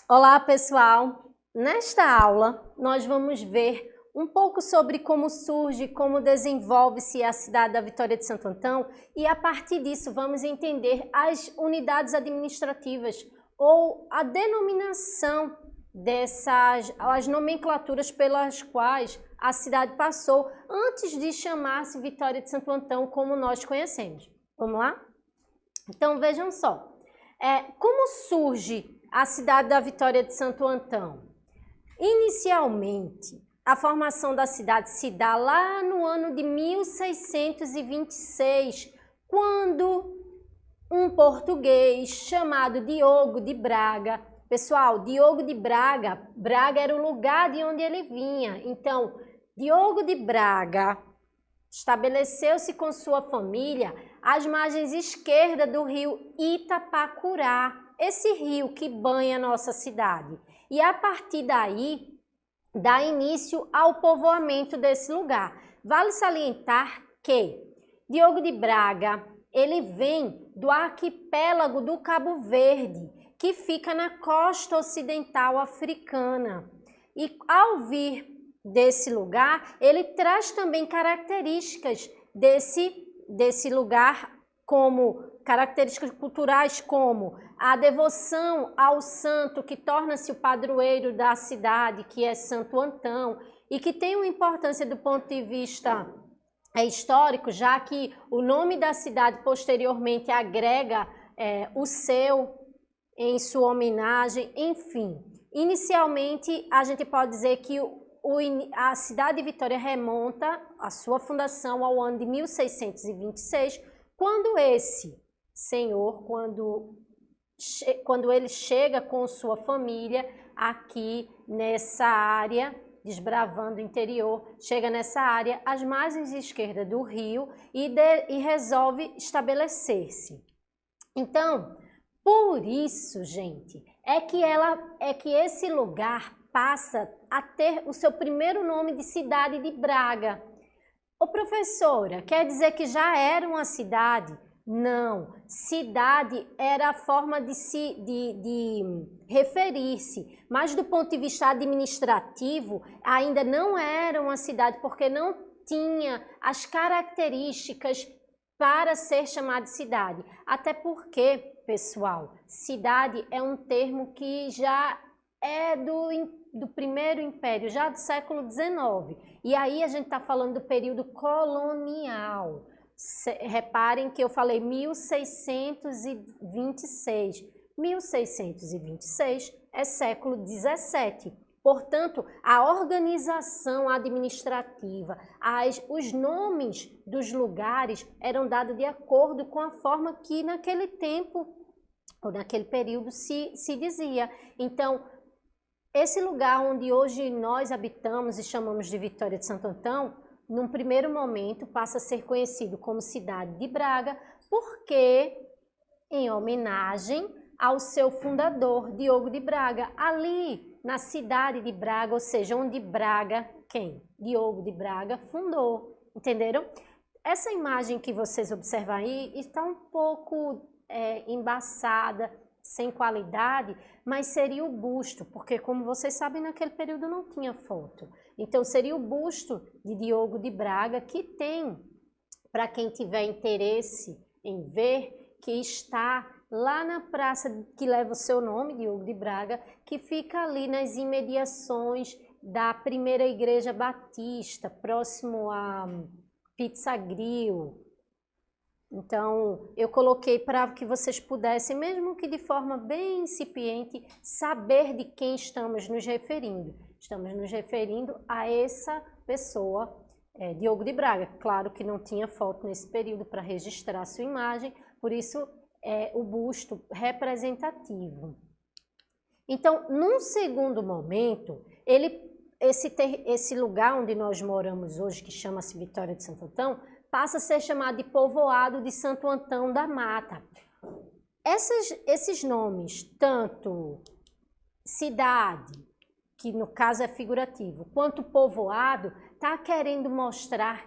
Olá, pessoal! Nesta aula, nós vamos ver um pouco sobre como surge, como desenvolve-se a cidade da Vitória de Santo Antão e, a partir disso, vamos entender as unidades administrativas ou a denominação as nomenclaturas pelas quais a cidade passou antes de chamar-se Vitória de Santo Antão como nós conhecemos. Vamos lá? Então, vejam só. Como surge a cidade da Vitória de Santo Antão? Inicialmente, a formação da cidade se dá lá no ano de 1626, quando um português chamado Diogo de Braga, pessoal, Diogo de Braga, Braga era o lugar de onde ele vinha, então Diogo de Braga estabeleceu-se com sua família às margens esquerdas do rio Itapacurá, esse rio que banha nossa cidade. E a partir daí, dá início ao povoamento desse lugar. Vale salientar que Diogo de Braga, ele vem do arquipélago do Cabo Verde, que fica na costa ocidental africana. E ao vir desse lugar, ele traz também características desse lugar, como características culturais, como a devoção ao santo que torna-se o padroeiro da cidade, que é Santo Antão, e que tem uma importância do ponto de vista histórico, já que o nome da cidade posteriormente agrega o seu em sua homenagem, enfim. Inicialmente, a gente pode dizer que a cidade de Vitória remonta a sua fundação ao ano de 1626, quando esse senhor, quando ele chega com sua família aqui nessa área, desbravando o interior, chega nessa área, às margens esquerdas do rio e resolve estabelecer-se. Então, por isso, gente, é que esse lugar passa a ter o seu primeiro nome de cidade de Braga. Ô professora, quer dizer que já era uma cidade? Não, cidade era a forma de referir-se, mas do ponto de vista administrativo ainda não era uma cidade porque não tinha as características para ser chamada de cidade. Até porque, pessoal, cidade é um termo que já é do primeiro império, já do século XIX. E aí a gente está falando do período colonial. Reparem que eu falei 1626. 1626 é século XVII. Portanto, a organização administrativa, os nomes dos lugares eram dados de acordo com a forma que naquele tempo, ou naquele período, se dizia. Então, esse lugar onde hoje nós habitamos e chamamos de Vitória de Santo Antão, num primeiro momento passa a ser conhecido como cidade de Braga, porque em homenagem ao seu fundador, Diogo de Braga, ali na cidade de Braga, ou seja, onde Braga, quem? Diogo de Braga fundou, entenderam? Essa imagem que vocês observam aí está um pouco embaçada, sem qualidade, mas seria o busto, porque como vocês sabem, naquele período não tinha foto. Então seria o busto de Diogo de Braga, que tem, para quem tiver interesse em ver, que está lá na praça que leva o seu nome, Diogo de Braga, que fica ali nas imediações da primeira igreja batista, próximo a Pizza Grill. Então, eu coloquei para que vocês pudessem, mesmo que de forma bem incipiente, saber de quem estamos nos referindo. Estamos nos referindo a essa pessoa, Diogo de Braga. Claro que não tinha foto nesse período para registrar a sua imagem, por isso o busto representativo. Então, num segundo momento, esse lugar onde nós moramos hoje, que chama-se Vitória de Santo Antão, passa a ser chamado de povoado de Santo Antão da Mata. Esses nomes, tanto cidade, que no caso é figurativo, quanto povoado, está querendo mostrar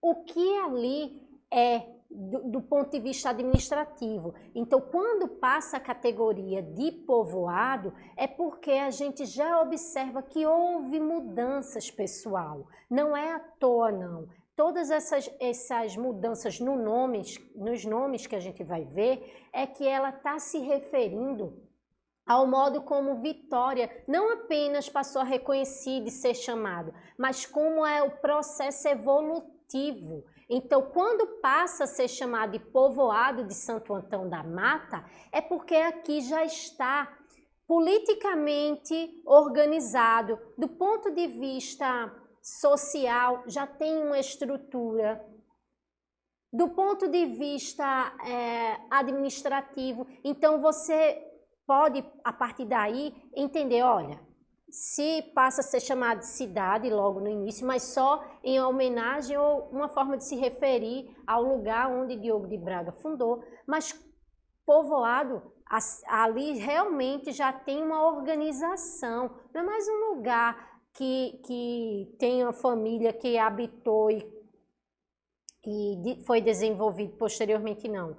o que ali é do ponto de vista administrativo. Então, quando passa a categoria de povoado, é porque a gente já observa que houve mudanças, pessoal. Não é à toa, não. Todas essas mudanças nos nomes que a gente vai ver, é que ela está se referindo ao modo como Vitória não apenas passou a reconhecer e ser chamado, mas como é o processo evolutivo. Então, quando passa a ser chamado de povoado de Santo Antão da Mata, é porque aqui já está politicamente organizado, do ponto de vista social, já tem uma estrutura, do ponto de vista administrativo. Então, você pode, a partir daí, entender, olha, se passa a ser chamado de cidade logo no início, mas só em homenagem ou uma forma de se referir ao lugar onde Diogo de Braga fundou, mas povoado, ali realmente já tem uma organização, não é mais um lugar que tem uma família que habitou e foi desenvolvido posteriormente, não.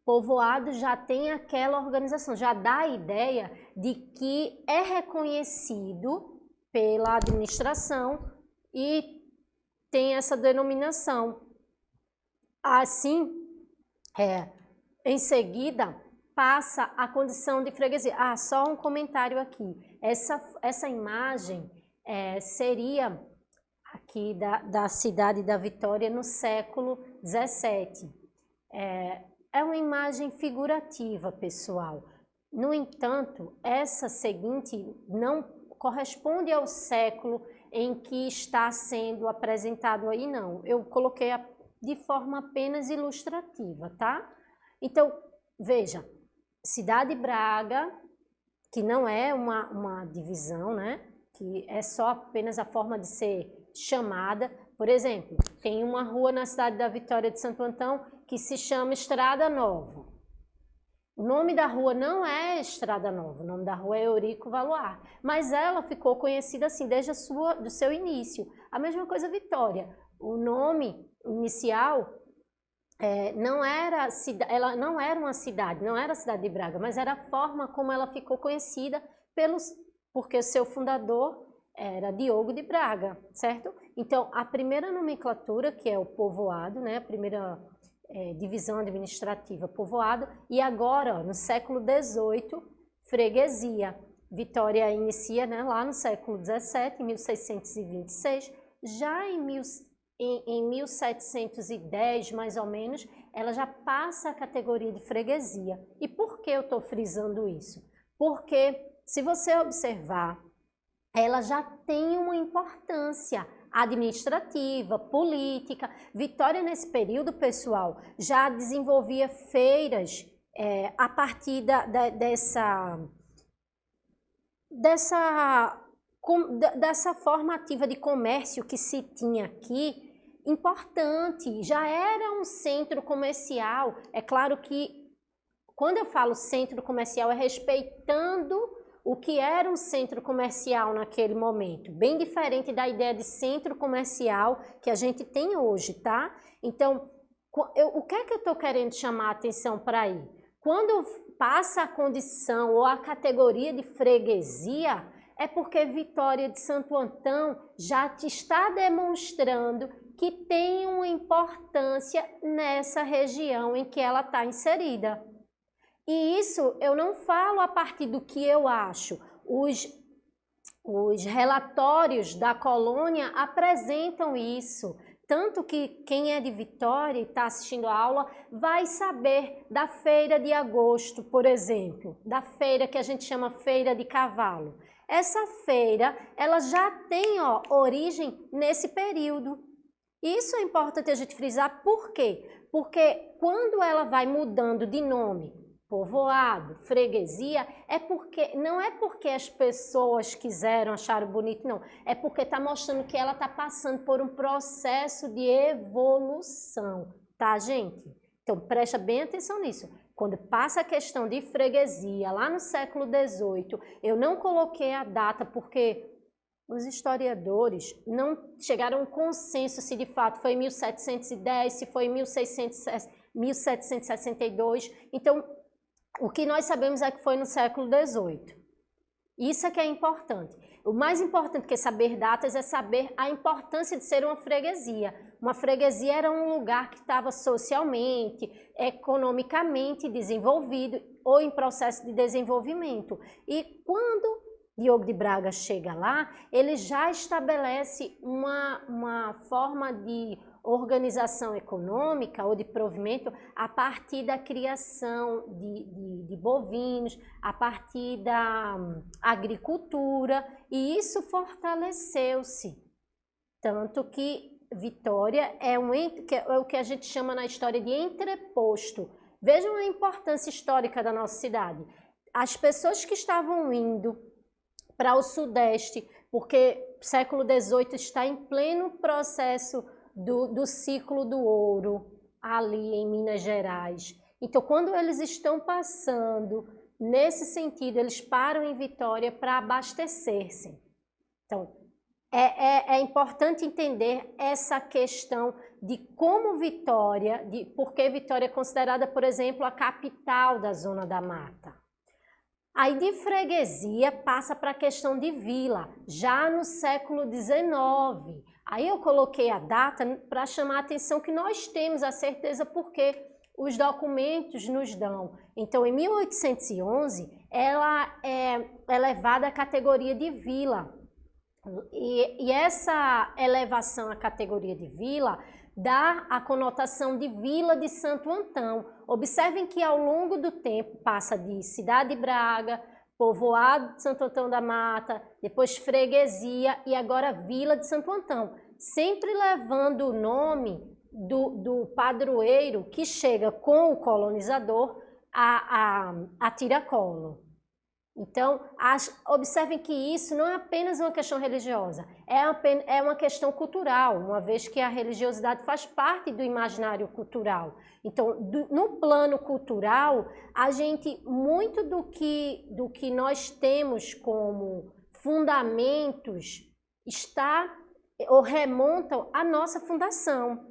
Povoado já tem aquela organização, já dá a ideia de que é reconhecido pela administração e tem essa denominação. Assim, em seguida, passa a condição de freguesia. Só um comentário aqui. Essa imagem seria aqui da cidade da Vitória no século XVII. É uma imagem figurativa, pessoal. No entanto, essa seguinte não corresponde ao século em que está sendo apresentado aí, não. Eu coloquei de forma apenas ilustrativa, tá? Então, veja, Cidade Braga, que não é uma divisão, né? Que é só apenas a forma de ser chamada. Por exemplo, tem uma rua na cidade da Vitória de Santo Antão que se chama Estrada Nova. O nome da rua não é Estrada Nova, o nome da rua é Eurico Valoar, mas ela ficou conhecida assim desde do seu início. A mesma coisa Vitória, o nome inicial ela não era uma cidade, não era a cidade de Braga, mas era a forma como ela ficou conhecida porque o seu fundador era Diogo de Braga, certo? Então, a primeira nomenclatura, que é o povoado, né, a primeira divisão administrativa, povoado, e agora, no século XVIII, freguesia. Vitória inicia, né, lá no século XVII, em 1626, já em 1710, mais ou menos, ela já passa a categoria de freguesia. E por que eu estou frisando isso? Porque, se você observar, ela já tem uma importância administrativa, política. Vitória, nesse período, pessoal, já desenvolvia feiras a partir dessa formativa de comércio que se tinha aqui, importante, já era um centro comercial. É claro que, quando eu falo centro comercial, é respeitando o que era um centro comercial naquele momento, bem diferente da ideia de centro comercial que a gente tem hoje, tá? Então, o que é que eu estou querendo chamar a atenção para aí? Quando passa a condição ou a categoria de freguesia, é porque Vitória de Santo Antão já te está demonstrando que tem uma importância nessa região em que ela está inserida. E isso eu não falo a partir do que eu acho. Os relatórios da colônia apresentam isso. Tanto que quem é de Vitória e está assistindo a aula vai saber da feira de agosto, por exemplo, da feira que a gente chama feira de cavalo. Essa feira, ela já tem origem nesse período. Isso é importante a gente frisar. Por quê? Porque quando ela vai mudando de nome, povoado, freguesia, não é porque as pessoas quiseram, acharam bonito, não. É porque está mostrando que ela está passando por um processo de evolução, tá, gente? Então, presta bem atenção nisso. Quando passa a questão de freguesia, lá no século XVIII, eu não coloquei a data porque os historiadores não chegaram a um consenso se de fato foi em 1710, se foi em 1762. Então, o que nós sabemos é que foi no século XVIII. Isso é que é importante. O mais importante que saber datas é saber a importância de ser uma freguesia. Uma freguesia era um lugar que estava socialmente, economicamente desenvolvido ou em processo de desenvolvimento. E quando Diogo de Braga chega lá, ele já estabelece uma forma de organização econômica ou de provimento a partir da criação de bovinos, a partir da agricultura, e isso fortaleceu-se. Tanto que Vitória é o que a gente chama na história de entreposto. Vejam a importância histórica da nossa cidade. As pessoas que estavam indo para o Sudeste, porque o século XVIII está em pleno processo do ciclo do ouro, ali em Minas Gerais. Então, quando eles estão passando, nesse sentido, eles param em Vitória para abastecer-se. Então, é importante entender essa questão de como Vitória, porque Vitória é considerada, por exemplo, a capital da Zona da Mata. Aí de freguesia passa para a questão de vila, já no século XIX. Aí eu coloquei a data para chamar a atenção que nós temos a certeza porque os documentos nos dão. Então, em 1811, ela é elevada à categoria de vila. E essa elevação à categoria de vila dá a conotação de Vila de Santo Antão. Observem que ao longo do tempo passa de Cidade de Braga, Povoado de Santo Antão da Mata, depois Freguesia e agora Vila de Santo Antão, sempre levando o nome do padroeiro que chega com o colonizador a tiracolo. Então, observem que isso não é apenas uma questão religiosa, é uma questão cultural, uma vez que a religiosidade faz parte do imaginário cultural. Então, no plano cultural, muito do que nós temos como fundamentos está ou remontam à nossa fundação.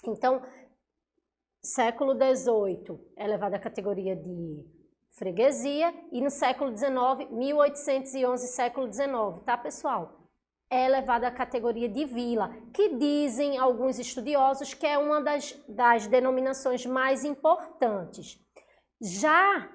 Então, século XVIII é levado à categoria de freguesia e no século XIX, 1811, século XIX, tá, pessoal? É elevada à categoria de vila, que dizem alguns estudiosos que é uma das denominações mais importantes. Já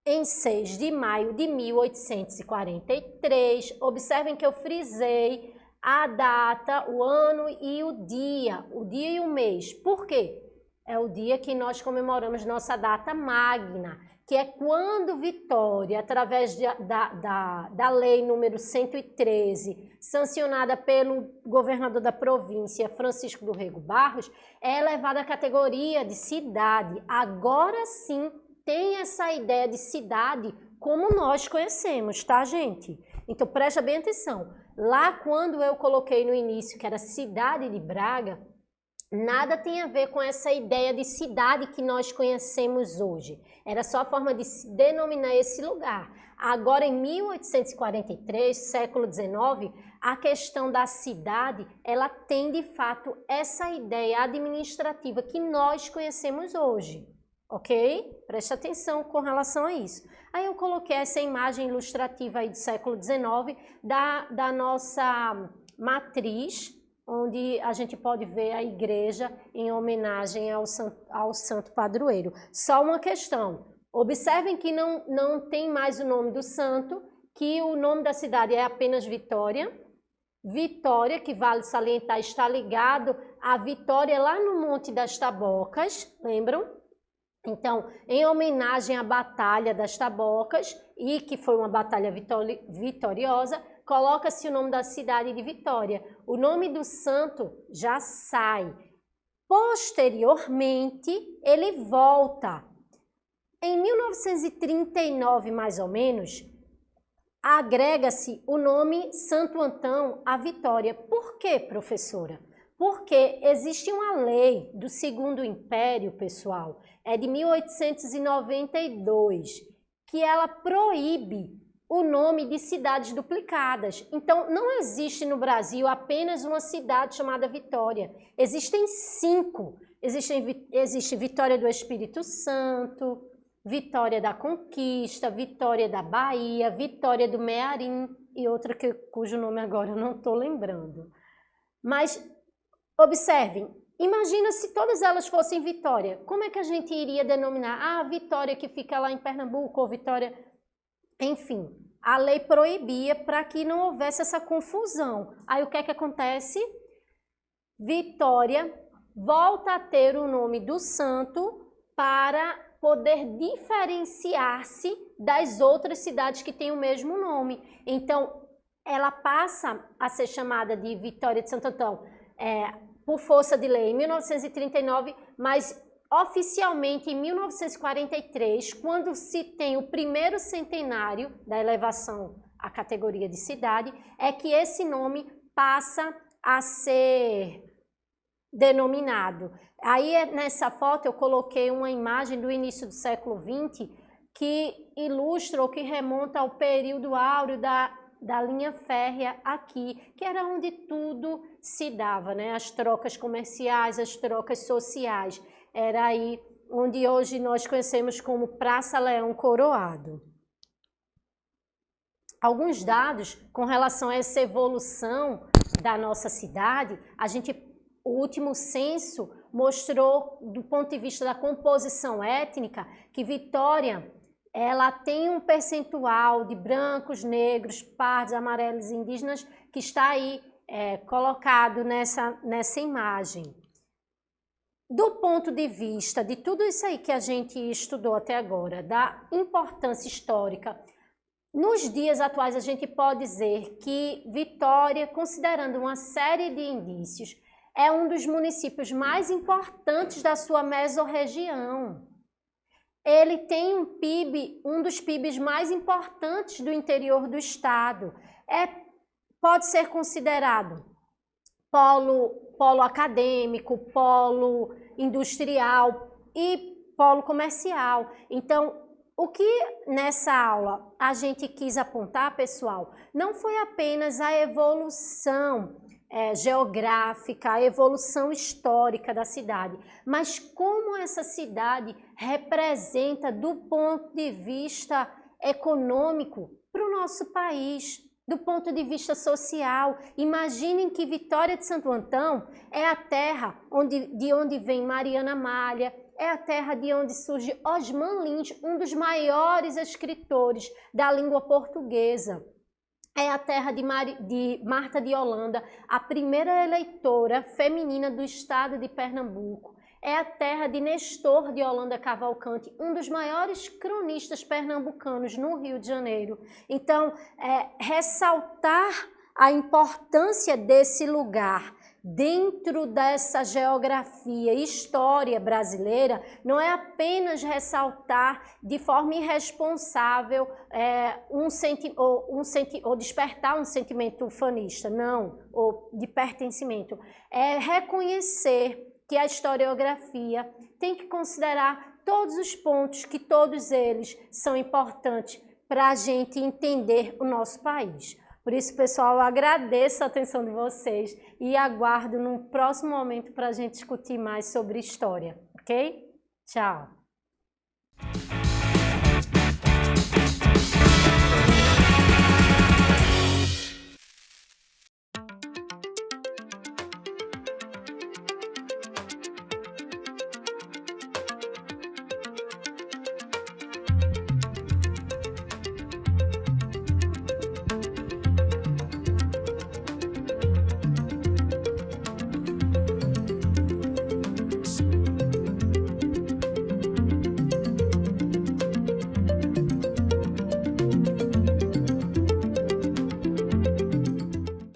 em 6 de maio de 1843, observem que eu frisei a data, o ano e o dia e o mês. Por quê? É o dia que nós comemoramos nossa data magna, que é quando Vitória, através da lei número 113, sancionada pelo governador da província, Francisco do Rego Barros, é elevada à categoria de cidade. Agora sim tem essa ideia de cidade como nós conhecemos, tá, gente? Então presta bem atenção. Lá quando eu coloquei no início que era cidade de Braga, nada tem a ver com essa ideia de cidade que nós conhecemos hoje. Era só a forma de se denominar esse lugar. Agora, em 1843, século XIX, a questão da cidade, ela tem de fato essa ideia administrativa que nós conhecemos hoje. Ok? Preste atenção com relação a isso. Aí eu coloquei essa imagem ilustrativa aí do século XIX da nossa matriz, onde a gente pode ver a igreja em homenagem ao santo padroeiro. Só uma questão, observem que não tem mais o nome do santo, que o nome da cidade é apenas Vitória. Vitória, que vale salientar, está ligado à Vitória lá no Monte das Tabocas, lembram? Então, em homenagem à Batalha das Tabocas, e que foi uma batalha vitoriosa, coloca-se o nome da cidade de Vitória. O nome do santo já sai. Posteriormente, ele volta. Em 1939, mais ou menos, agrega-se o nome Santo Antão à Vitória. Por quê, professora? Porque existe uma lei do Segundo Império, pessoal, é de 1892, que ela proíbe o nome de cidades duplicadas. Então, não existe no Brasil apenas uma cidade chamada Vitória. Existem 5. Existe Vitória do Espírito Santo, Vitória da Conquista, Vitória da Bahia, Vitória do Mearim e outra cujo nome agora eu não estou lembrando. Mas, observem, imagina se todas elas fossem Vitória. Como é que a gente iria denominar? Ah, Vitória que fica lá em Pernambuco, ou Vitória... Enfim, a lei proibia para que não houvesse essa confusão. Aí o que é que acontece? Vitória volta a ter o nome do santo para poder diferenciar-se das outras cidades que têm o mesmo nome. Então, ela passa a ser chamada de Vitória de Santo Antão por força de lei em 1939, mas oficialmente em 1943, quando se tem o primeiro centenário da elevação à categoria de cidade, é que esse nome passa a ser denominado. Aí nessa foto eu coloquei uma imagem do início do século XX que ilustra ou que remonta ao período áureo da linha férrea aqui, que era onde tudo se dava, né? As trocas comerciais, as trocas sociais. Era aí onde hoje nós conhecemos como Praça Leão Coroado. Alguns dados com relação a essa evolução da nossa cidade, o último censo mostrou, do ponto de vista da composição étnica, que Vitória ela tem um percentual de brancos, negros, pardos, amarelos e indígenas que está aí colocado nessa imagem. Do ponto de vista de tudo isso aí que a gente estudou até agora, da importância histórica, nos dias atuais a gente pode dizer que Vitória, considerando uma série de indícios, é um dos municípios mais importantes da sua mesorregião. Ele tem um PIB, um dos PIBs mais importantes do interior do estado. Pode ser considerado polo acadêmico, polo industrial e polo comercial. Então, o que nessa aula a gente quis apontar, pessoal, não foi apenas a evolução geográfica, a evolução histórica da cidade, mas como essa cidade representa do ponto de vista econômico para o nosso país, do ponto de vista social. Imaginem que Vitória de Santo Antão é a terra de onde vem Mariana Malha, é a terra de onde surge Osman Lins, um dos maiores escritores da língua portuguesa. É a terra de Marta de Holanda, a primeira eleitora feminina do estado de Pernambuco. É a terra de Nestor de Holanda Cavalcante, um dos maiores cronistas pernambucanos no Rio de Janeiro. Então, ressaltar a importância desse lugar dentro dessa geografia e história brasileira não é apenas ressaltar de forma irresponsável ou despertar um sentimento ufanista, não, ou de pertencimento. É reconhecer que a historiografia tem que considerar todos os pontos, que todos eles são importantes para a gente entender o nosso país. Por isso, pessoal, eu agradeço a atenção de vocês e aguardo num próximo momento para a gente discutir mais sobre história, ok? Tchau!